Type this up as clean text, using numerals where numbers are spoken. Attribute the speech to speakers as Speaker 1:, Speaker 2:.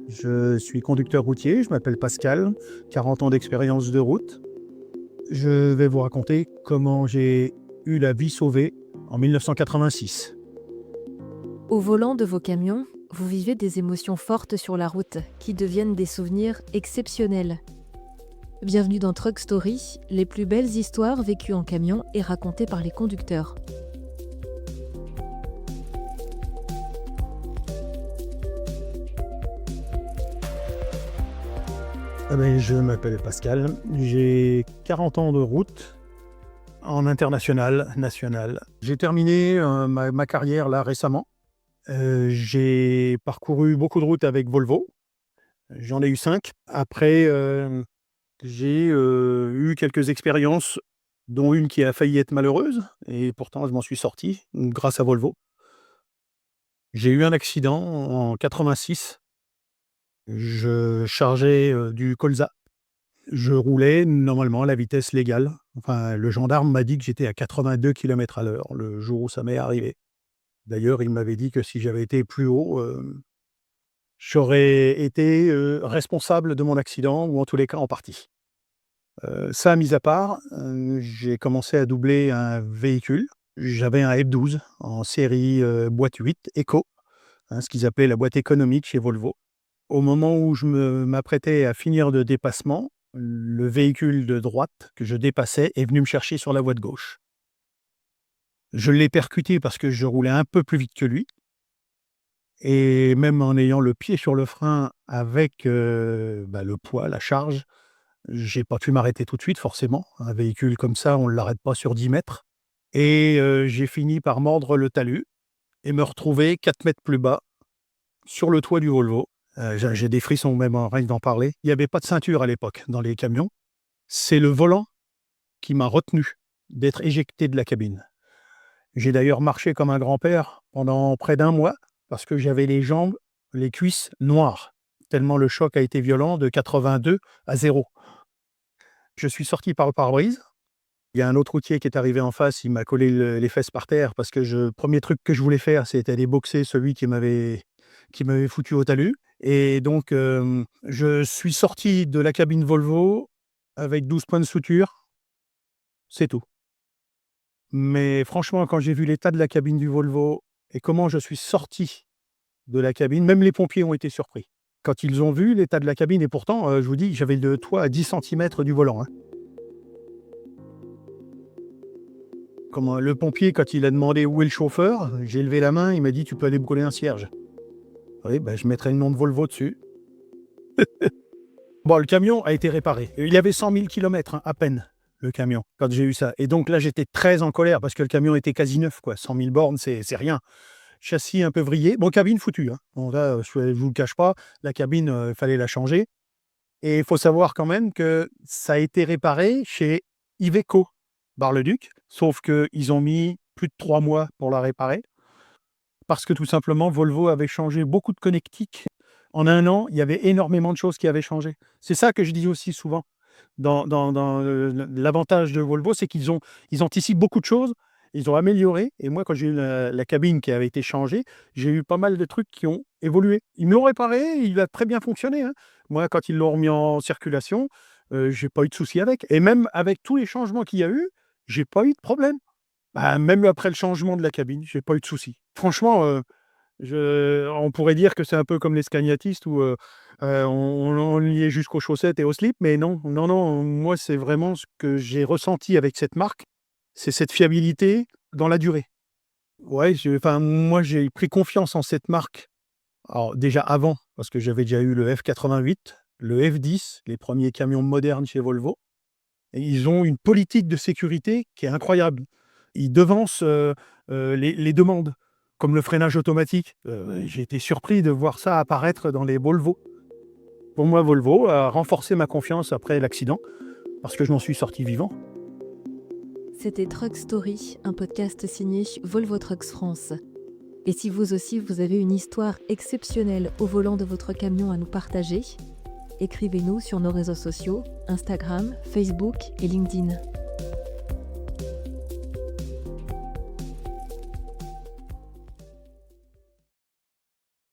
Speaker 1: Je suis conducteur routier, je m'appelle Pascal, 40 ans d'expérience de route. Je vais vous raconter comment j'ai eu la vie sauvée en 1986.
Speaker 2: Au volant de vos camions, vous vivez des émotions fortes sur la route qui deviennent des souvenirs exceptionnels. Bienvenue dans Truck Story, les plus belles histoires vécues en camion et racontées par les conducteurs.
Speaker 1: Je m'appelle Pascal, j'ai 40 ans de route en international, national. J'ai terminé ma carrière là récemment. J'ai parcouru beaucoup de routes avec Volvo. J'en ai eu 5. Après, j'ai eu quelques expériences, dont une qui a failli être malheureuse, et pourtant je m'en suis sorti grâce à Volvo. J'ai eu un accident en 86. Je chargeais du colza. Je roulais normalement à la vitesse légale. Enfin, le gendarme m'a dit que j'étais à 82 km/h le jour où ça m'est arrivé. D'ailleurs, il m'avait dit que si j'avais été plus haut, j'aurais été responsable de mon accident, ou en tous les cas en partie. Ça mis à part, j'ai commencé à doubler un véhicule. J'avais un F12 en série boîte 8 Eco, ce qu'ils appelaient la boîte économique chez Volvo. Au moment où je m'apprêtais à finir de dépassement, le véhicule de droite que je dépassais est venu me chercher sur la voie de gauche. Je l'ai percuté parce que je roulais un peu plus vite que lui, et même en ayant le pied sur le frein avec le poids, la charge, j'ai pas pu m'arrêter tout de suite forcément. Un véhicule comme ça, on ne l'arrête pas sur 10 mètres. Et j'ai fini par mordre le talus et me retrouver 4 mètres plus bas sur le toit du Volvo. J'ai des frissons même en rien d'en parler. Il n'y avait pas de ceinture à l'époque dans les camions. C'est le volant qui m'a retenu d'être éjecté de la cabine. J'ai d'ailleurs marché comme un grand-père pendant près d'1 mois parce que j'avais les jambes, les cuisses noires, tellement le choc a été violent, de 82 à 0. Je suis sorti par le pare-brise. Il y a un autre routier qui est arrivé en face, il m'a collé les fesses par terre parce que le premier truc que je voulais faire, c'était aller boxer celui qui m'avait foutu au talus. Et donc, je suis sorti de la cabine Volvo avec 12 points de suture. C'est tout. Mais franchement, quand j'ai vu l'état de la cabine du Volvo et comment je suis sorti de la cabine, même les pompiers ont été surpris. Quand ils ont vu l'état de la cabine, et pourtant, je vous dis, j'avais le toit à 10 cm du volant. Comme le pompier, quand il a demandé où est le chauffeur, j'ai levé la main, il m'a dit « Tu peux aller me coller un cierge ». Oui, je mettrai le nom de Volvo dessus. Bon, le camion a été réparé. Il y avait 100 000 km, à peine, le camion, quand j'ai eu ça. Et donc là, j'étais très en colère parce que le camion était quasi neuf, quoi. 100 000 bornes, c'est rien. Châssis un peu vrillé. Bon, cabine foutue. Bon, là, je ne vous le cache pas, la cabine, il fallait la changer. Et il faut savoir quand même que ça a été réparé chez Iveco, Bar-le-Duc, sauf qu'ils ont mis plus de 3 mois pour la réparer, parce que tout simplement, Volvo avait changé beaucoup de connectiques. En 1 an, il y avait énormément de choses qui avaient changé. C'est ça que je dis aussi souvent. L'avantage de Volvo, c'est qu'ils anticipent beaucoup de choses, ils ont amélioré. Et moi, quand j'ai eu la cabine qui avait été changée, j'ai eu pas mal de trucs qui ont évolué. Ils me l'ont réparé, il a très bien fonctionné. Moi, quand ils l'ont remis en circulation, j'ai pas eu de souci avec. Et même avec tous les changements qu'il y a eu, j'ai pas eu de problème. Même après le changement de la cabine, j'ai pas eu de souci. Franchement, on pourrait dire que c'est un peu comme les scagnatistes où on y est jusqu'aux chaussettes et aux slips, mais non, moi c'est vraiment ce que j'ai ressenti avec cette marque, c'est cette fiabilité dans la durée. Ouais, moi j'ai pris confiance en cette marque. Alors déjà avant, parce que j'avais déjà eu le F88, le F10, les premiers camions modernes chez Volvo, et ils ont une politique de sécurité qui est incroyable. Ils devancent les demandes, comme le freinage automatique. J'ai été surpris de voir ça apparaître dans les Volvo. Pour moi, Volvo a renforcé ma confiance après l'accident, parce que je m'en suis sorti vivant.
Speaker 2: C'était Truck Story, un podcast signé Volvo Trucks France. Et si vous aussi vous avez une histoire exceptionnelle au volant de votre camion à nous partager, écrivez-nous sur nos réseaux sociaux, Instagram, Facebook et LinkedIn.